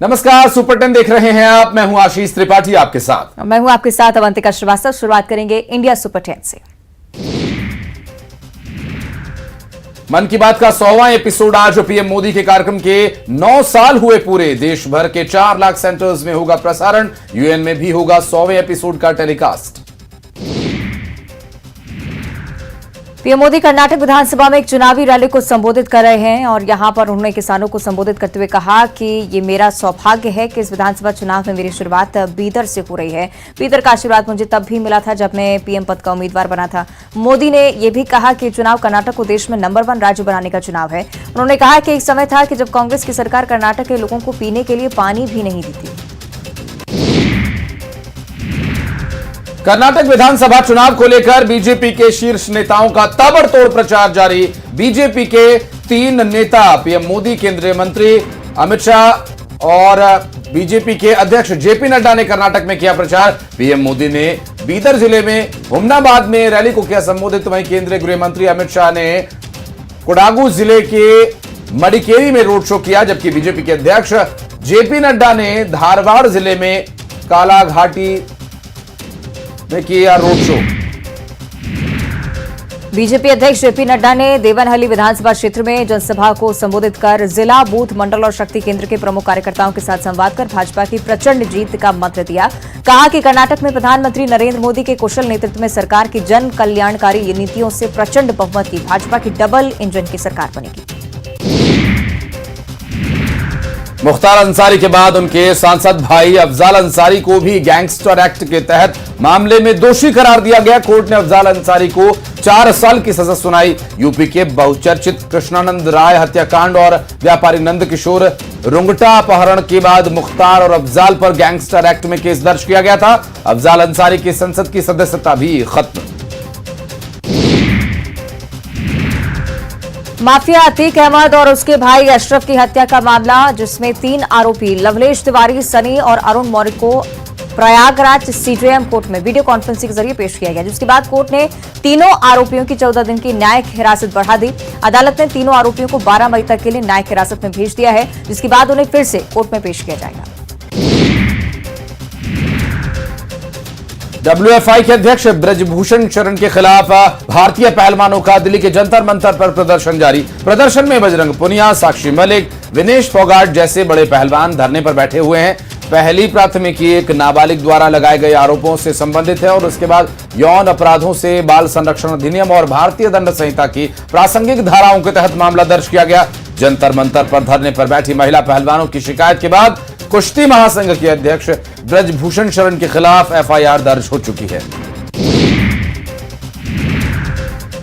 नमस्कार, सुपर 10 देख रहे हैं आप। मैं हूं आशीष त्रिपाठी आपके साथ। मैं हूं आपके साथ अवंतिका श्रीवास्तव। शुरुआत करेंगे इंडिया सुपर 10 से। मन की बात का 100वां एपिसोड आज पीएम मोदी के कार्यक्रम के 9 साल हुए पूरे। देश भर के 4 लाख सेंटर्स में होगा प्रसारण। यूएन में भी होगा 100वें एपिसोड का टेलीकास्ट। पीएम मोदी कर्नाटक विधानसभा में एक चुनावी रैली को संबोधित कर रहे हैं और यहां पर उन्होंने किसानों को संबोधित करते हुए कहा कि ये मेरा सौभाग्य है कि इस विधानसभा चुनाव में मेरी शुरुआत बीदर से हो रही है। बीदर का आशीर्वाद मुझे तब भी मिला था जब मैं पीएम पद का उम्मीदवार बना था। मोदी ने यह भी कहा कि चुनाव कर्नाटक को देश में नंबर 1 राज्य बनाने का चुनाव है। उन्होंने कहा कि एक समय था कि जब कांग्रेस की सरकार कर्नाटक के लोगों को पीने के लिए पानी भी नहीं दी थी। कर्नाटक विधानसभा चुनाव को लेकर बीजेपी के शीर्ष नेताओं का ताबड़तोड़ प्रचार जारी। बीजेपी के 3 नेता पीएम मोदी, केंद्रीय मंत्री अमित शाह और बीजेपी के अध्यक्ष जेपी नड्डा ने कर्नाटक में किया प्रचार। पीएम मोदी ने बीदर जिले में हुमनाबाद में रैली को किया संबोधित। वहीं केंद्रीय गृह मंत्री अमित शाह ने कोडागू जिले के मडिकेरी में रोड शो किया, जबकि बीजेपी के अध्यक्ष जेपी नड्डा ने धारवाड़ जिले में कालाघाटी में किया रोड शो। बीजेपी अध्यक्ष जेपी नड्डा ने देवनहल्ली विधानसभा क्षेत्र में जनसभा को संबोधित कर जिला, बूथ, मंडल और शक्ति केंद्र के प्रमुख कार्यकर्ताओं के साथ संवाद कर भाजपा की प्रचंड जीत का मंत्र दिया। कहा कि कर्नाटक में प्रधानमंत्री नरेंद्र मोदी के कुशल नेतृत्व में सरकार की जन कल्याणकारी नीतियों से प्रचंड बहुमत की भाजपा की डबल इंजन की सरकार बनेगी। मुख्तार अंसारी के बाद उनके सांसद भाई अफजाल अंसारी को भी गैंगस्टर एक्ट के तहत मामले में दोषी करार दिया गया। कोर्ट ने अफजाल अंसारी को 4 साल की सजा सुनाई। यूपी के बहुचर्चित कृष्णानंद राय हत्याकांड और व्यापारी नंद किशोर रुंगटा अपहरण के बाद मुख्तार और अफजाल पर गैंगस्टर एक्ट में केस दर्ज किया गया था। अफजाल अंसारी की संसद की सदस्यता भी खत्म। माफिया अतीक अहमद और उसके भाई अशरफ की हत्या का मामला, जिसमें 3 आरोपी लवलेश तिवारी, सनी और अरुण मौर्य को प्रयागराज सीजेएम कोर्ट में वीडियो कॉन्फ्रेंसिंग के जरिए पेश किया गया, जिसके बाद कोर्ट ने तीनों आरोपियों की 14 दिन की न्यायिक हिरासत बढ़ा दी। अदालत ने तीनों आरोपियों को 12 मई तक के लिए न्यायिक हिरासत में भेज दिया है, जिसके बाद उन्हें फिर से कोर्ट में पेश किया जाएगा। डब्ल्यूएफआई के अध्यक्ष ब्रजभूषण शरण के खिलाफ भारतीय पहलवानों का दिल्ली के जंतर मंतर पर प्रदर्शन जारी। प्रदर्शन में बजरंग पुनिया, साक्षी मलिक, विनेश फोगाट जैसे बड़े पहलवान धरने पर बैठे हुए हैं। पहली प्राथमिकी एक नाबालिग द्वारा लगाए गए आरोपों से संबंधित है और उसके बाद यौन अपराधों से बाल संरक्षण अधिनियम और भारतीय दंड संहिता की प्रासंगिक धाराओं के तहत मामला दर्ज किया गया। जंतर मंतर पर धरने पर बैठी महिला पहलवानों की शिकायत के बाद कुश्ती महासंघ के अध्यक्ष ब्रजभूषण शरण के खिलाफ एफआईआर दर्ज हो चुकी है।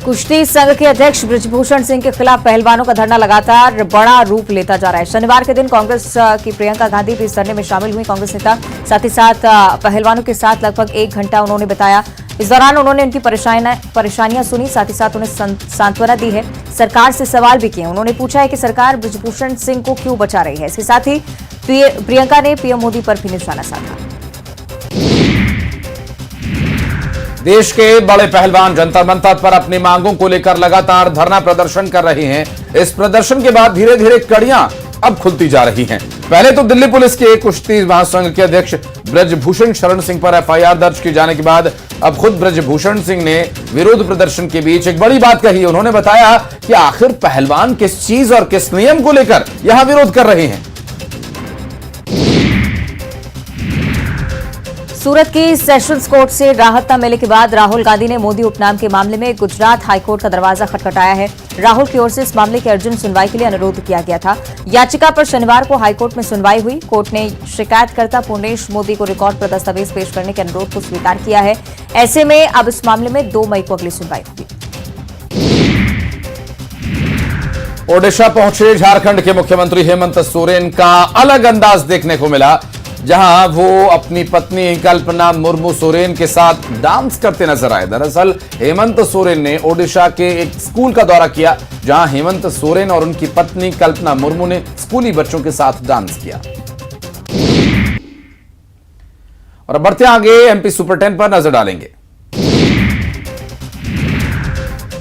कुश्ती संघ के अध्यक्ष ब्रजभूषण सिंह के खिलाफ पहलवानों का धरना लगातार बड़ा रूप लेता जा रहा है। शनिवार के दिन कांग्रेस की प्रियंका गांधी भी इस धरने में शामिल हुई। कांग्रेस नेता साथ ही साथ पहलवानों के साथ लगभग 1 घंटा उन्होंने बिताया। इस दौरान उन्होंने उनकी परेशानियां सुनी, साथ ही साथ उन्हें सांत्वना दी है, सरकार से सवाल भी किए। उन्होंने पूछा है कि सरकार ब्रजभूषण सिंह को क्यों बचा रही है। इसके साथ ही प्रियंका ने पीएम मोदी पर भी निशाना साधा। देश के बड़े पहलवान जंतर मंतर पर अपनी मांगों को लेकर लगातार धरना प्रदर्शन कर रहे हैं। इस प्रदर्शन के बाद धीरे धीरे कड़ियां अब खुलती जा रही हैं। पहले तो दिल्ली पुलिस के कुश्ती महासंघ के अध्यक्ष ब्रजभूषण शरण सिंह पर एफआईआर दर्ज किए जाने के बाद अब खुद ब्रजभूषण सिंह ने विरोध प्रदर्शन के बीच एक बड़ी बात कही। उन्होंने बताया कि आखिर पहलवान किस चीज और किस नियम को लेकर यहां विरोध कर रहे हैं। सूरत की सेशंस कोर्ट से राहत न मिलने के बाद राहुल गांधी ने मोदी उपनाम के मामले में गुजरात हाईकोर्ट का दरवाजा खटखटाया है। राहुल की ओर से इस मामले के अर्जुन सुनवाई के लिए अनुरोध किया गया था। याचिका पर शनिवार को हाईकोर्ट में सुनवाई हुई। कोर्ट ने शिकायतकर्ता पूर्णेश मोदी को रिकॉर्ड पर दस्तावेज पेश करने के अनुरोध को स्वीकार किया है। ऐसे में अब इस मामले में 2 मई को अगली सुनवाई होगी। ओडिशा पहुंचे झारखंड के मुख्यमंत्री हेमंत सोरेन का अलग अंदाज देखने को मिला, जहां वो अपनी पत्नी कल्पना मुर्मू सोरेन के साथ डांस करते नजर आए। दरअसल हेमंत सोरेन ने ओडिशा के एक स्कूल का दौरा किया, जहां हेमंत सोरेन और उनकी पत्नी कल्पना मुर्मू ने स्कूली बच्चों के साथ डांस किया। और अब बढ़ते आगे एमपी सुपर 10 पर नजर डालेंगे।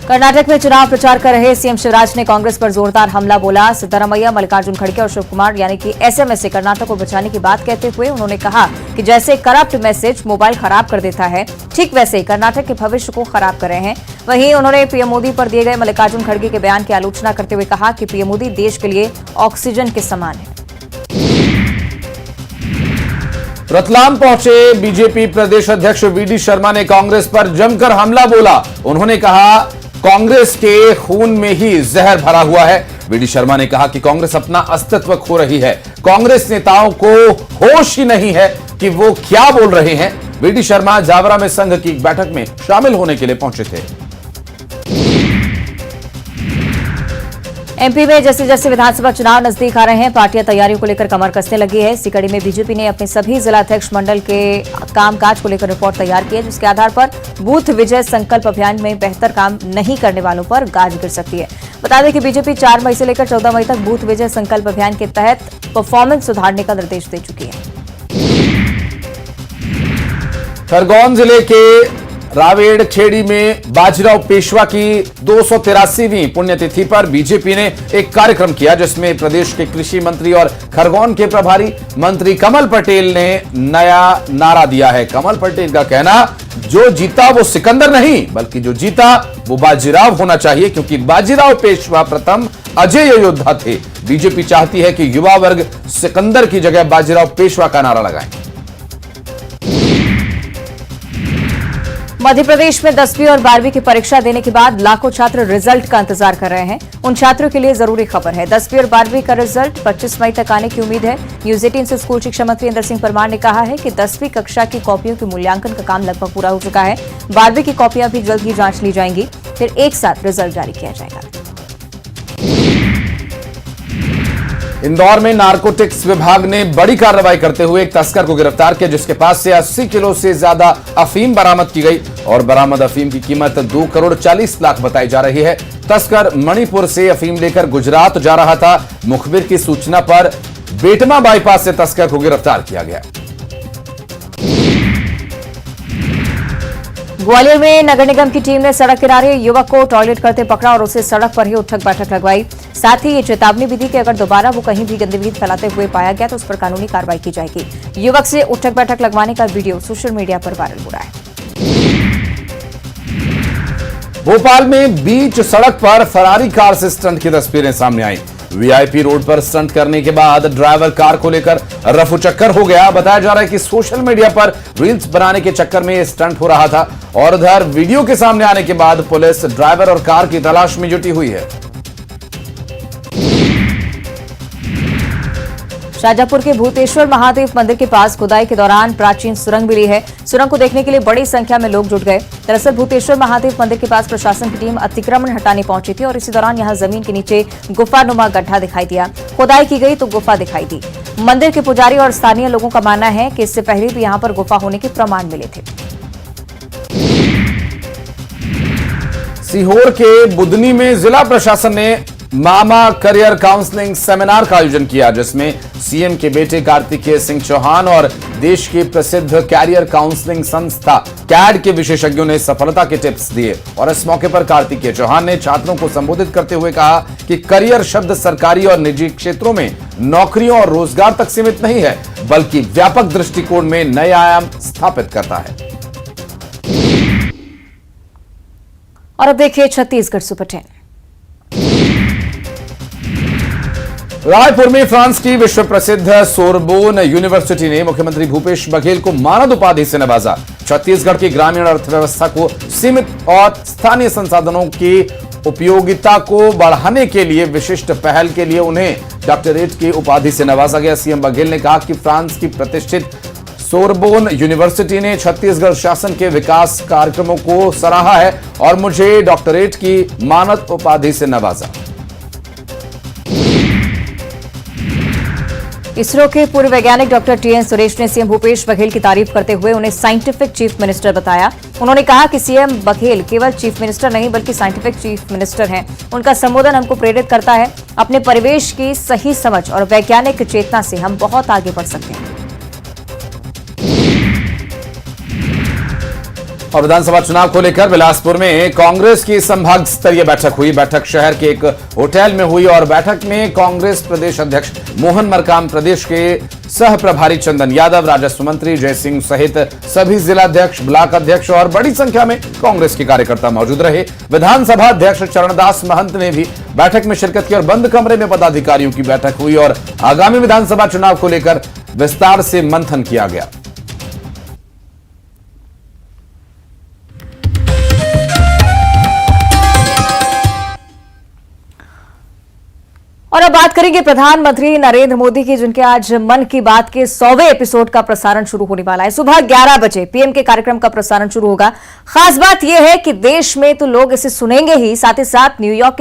कर्नाटक में चुनाव प्रचार कर रहे सीएम शिवराज ने कांग्रेस पर जोरदार हमला बोला। सिद्धरामैया, मल्लिकार्जुन खड़गे और शिवकुमार यानी कि एसएमएस से कर्नाटक को बचाने की बात कहते हुए उन्होंने कहा कि जैसे करप्ट मैसेज मोबाइल खराब कर देता है, ठीक वैसे ही कर्नाटक के भविष्य को खराब कर रहे हैं। वहीं उन्होंने पीएम मोदी पर दिए गए मल्लिकार्जुन खड़गे के बयान की आलोचना करते हुए कहा कि पीएम मोदी देश के लिए ऑक्सीजन के समान है। रतलाम पहुंचे बीजेपी प्रदेश अध्यक्ष वीडी शर्मा ने कांग्रेस पर जमकर हमला बोला। उन्होंने कहा कांग्रेस के खून में ही जहर भरा हुआ है। वीडी शर्मा ने कहा कि कांग्रेस अपना अस्तित्व खो रही है। कांग्रेस नेताओं को होश ही नहीं है कि वो क्या बोल रहे हैं। वीडी शर्मा जावरा में संघ की एक बैठक में शामिल होने के लिए पहुंचे थे। एमपी में जैसे जैसे विधानसभा चुनाव नजदीक आ रहे हैं, पार्टियां तैयारियों को लेकर कमर कसने लगी है। इसी कड़ी में बीजेपी ने अपने सभी जिलाध्यक्ष मंडल के कामकाज को लेकर रिपोर्ट तैयार की है, जिसके आधार पर बूथ विजय संकल्प अभियान में बेहतर काम नहीं करने वालों पर गाज गिर सकती है। बता दें कि बीजेपी 4 मई से लेकर 14 मई तक बूथ विजय संकल्प अभियान के तहत परफॉर्मेंस सुधारने का निर्देश दे चुकी है। खरगोन जिले के रावेड़ खेड़ी में बाजीराव पेशवा की 283वीं पुण्यतिथि पर बीजेपी ने एक कार्यक्रम किया, जिसमें प्रदेश के कृषि मंत्री और खरगोन के प्रभारी मंत्री कमल पटेल ने नया नारा दिया है। कमल पटेल का कहना, जो जीता वो सिकंदर नहीं बल्कि जो जीता वो बाजीराव होना चाहिए, क्योंकि बाजीराव पेशवा प्रथम अजय योद्धा थे। बीजेपी चाहती है कि युवा वर्ग सिकंदर की जगह बाजीराव पेशवा का नारा लगाए। मध्य प्रदेश में 10वीं और 12वीं की परीक्षा देने के बाद लाखों छात्र रिजल्ट का इंतजार कर रहे हैं। उन छात्रों के लिए जरूरी खबर है, 10वीं और 12वीं का रिजल्ट 25 मई तक आने की उम्मीद है। न्यूज 18 से स्कूल शिक्षा मंत्री इंदर सिंह परमार ने कहा है कि 10वीं कक्षा की कॉपियों के मूल्यांकन का काम लगभग पूरा हो चुका है। 12वीं की कॉपियां भी जल्द ही जांच ली जाएंगी, फिर एक साथ रिजल्ट जारी किया जाएगा। इंदौर में नारकोटिक्स विभाग ने बड़ी कार्रवाई करते हुए एक तस्कर को गिरफ्तार किया, जिसके पास से 80 किलो से ज्यादा अफीम बरामद की गई और बरामद अफीम की कीमत 2 करोड़ 40 लाख बताई जा रही है। तस्कर मणिपुर से अफीम लेकर गुजरात जा रहा था। मुखबिर की सूचना पर बेटमा बाईपास से तस्कर को गिरफ्तार किया गया। ग्वालियर में नगर निगम की टीम ने सड़क किनारे युवक को टॉयलेट करते पकड़ा और उसे सड़क पर ही उठक बैठक लगवाई। साथ ही ये चेतावनी भी दी कि अगर दोबारा वो कहीं भी गंदगी फैलाते हुए पाया गया तो उस पर कानूनी कार्रवाई की जाएगी। युवक से उठक बैठक लगवाने का वीडियो सोशल मीडिया पर वायरल हो रहा है। भोपाल में बीच सड़क पर फरारी कार से स्टंट की तस्वीरें सामने आई। वीआईपी रोड पर स्टंट करने के बाद ड्राइवर कार को लेकर रफूचक्कर हो गया। बताया जा रहा है कि सोशल मीडिया पर रील्स बनाने के चक्कर में यह स्टंट हो रहा था और उधर वीडियो के सामने आने के बाद पुलिस ड्राइवर और कार की तलाश में जुटी हुई है। शाजापुर के भूतेश्वर महादेव मंदिर के पास खुदाई के दौरान प्राचीन सुरंग मिली है। सुरंग को देखने के लिए बड़ी संख्या में लोग जुट गए। दरअसल भूतेश्वर महादेव मंदिर के पास प्रशासन की टीम अतिक्रमण हटाने पहुंची थी और इसी दौरान यहां जमीन के नीचे गुफानुमा गड्ढा दिखाई दिया। खुदाई की गई तो गुफा दिखाई दी। मंदिर के पुजारी और स्थानीय लोगों का मानना है कि इससे पहले भी यहां पर गुफा होने के प्रमाण मिले थे। सीहोर के बुदनी में जिला प्रशासन ने मामा करियर काउंसलिंग सेमिनार का आयोजन किया, जिसमें सीएम के बेटे कार्तिकेय सिंह चौहान और देश के प्रसिद्ध कैरियर काउंसलिंग संस्था कैड के विशेषज्ञों ने सफलता के टिप्स दिए। और इस मौके पर कार्तिकेय चौहान ने छात्रों को संबोधित करते हुए कहा कि करियर शब्द सरकारी और निजी क्षेत्रों में नौकरियों और रोजगार तक सीमित नहीं है, बल्कि व्यापक दृष्टिकोण में नए आयाम स्थापित करता है। और अब देखिए छत्तीसगढ़ सुपर 10। रायपुर में फ्रांस की विश्व प्रसिद्ध सोरबोन यूनिवर्सिटी ने मुख्यमंत्री भूपेश बघेल को मानद उपाधि से नवाजा। छत्तीसगढ़ की ग्रामीण अर्थव्यवस्था को सीमित और स्थानीय संसाधनों की उपयोगिता को बढ़ाने के लिए विशिष्ट पहल के लिए उन्हें डॉक्टरेट की उपाधि से नवाजा गया। सीएम बघेल ने कहा कि फ्रांस की प्रतिष्ठित सोरबोन यूनिवर्सिटी ने छत्तीसगढ़ शासन के विकास कार्यक्रमों को सराहा है और मुझे डॉक्टरेट की मानद उपाधि से नवाजा। इसरो के पूर्व वैज्ञानिक डॉक्टर टीएन सुरेश ने सीएम भूपेश बघेल की तारीफ करते हुए उन्हें साइंटिफिक चीफ मिनिस्टर बताया। उन्होंने कहा कि सीएम बघेल केवल चीफ मिनिस्टर नहीं बल्कि साइंटिफिक चीफ मिनिस्टर हैं। उनका संबोधन हमको प्रेरित करता है। अपने परिवेश की सही समझ और वैज्ञानिक चेतना से हम बहुत आगे बढ़ सकते हैं। और विधानसभा चुनाव को लेकर बिलासपुर में कांग्रेस की संभाग स्तरीय बैठक हुई। बैठक शहर के एक होटल में हुई और बैठक में कांग्रेस प्रदेश अध्यक्ष मोहन मरकाम, प्रदेश के सह प्रभारी चंदन यादव, राजस्व मंत्री जय सिंह सहित सभी जिलाध्यक्ष, ब्लॉक अध्यक्ष और बड़ी संख्या में कांग्रेस के कार्यकर्ता मौजूद रहे। विधानसभा अध्यक्ष चरणदास महंत ने भी बैठक में शिरकत की और बंद कमरे में पदाधिकारियों की बैठक हुई और आगामी विधानसभा चुनाव को लेकर विस्तार से मंथन किया गया। और अब बात करेंगे प्रधानमंत्री नरेंद्र मोदी की, जिनके आज मन की बात के 100वें एपिसोड का प्रसारण शुरू होने वाला है। सुबह 11 बजे पीएम के कार्यक्रम का प्रसारण शुरू होगा। खास बात यह है कि देश में तो लोग इसे सुनेंगे ही, साथ ही साथ न्यूयॉर्क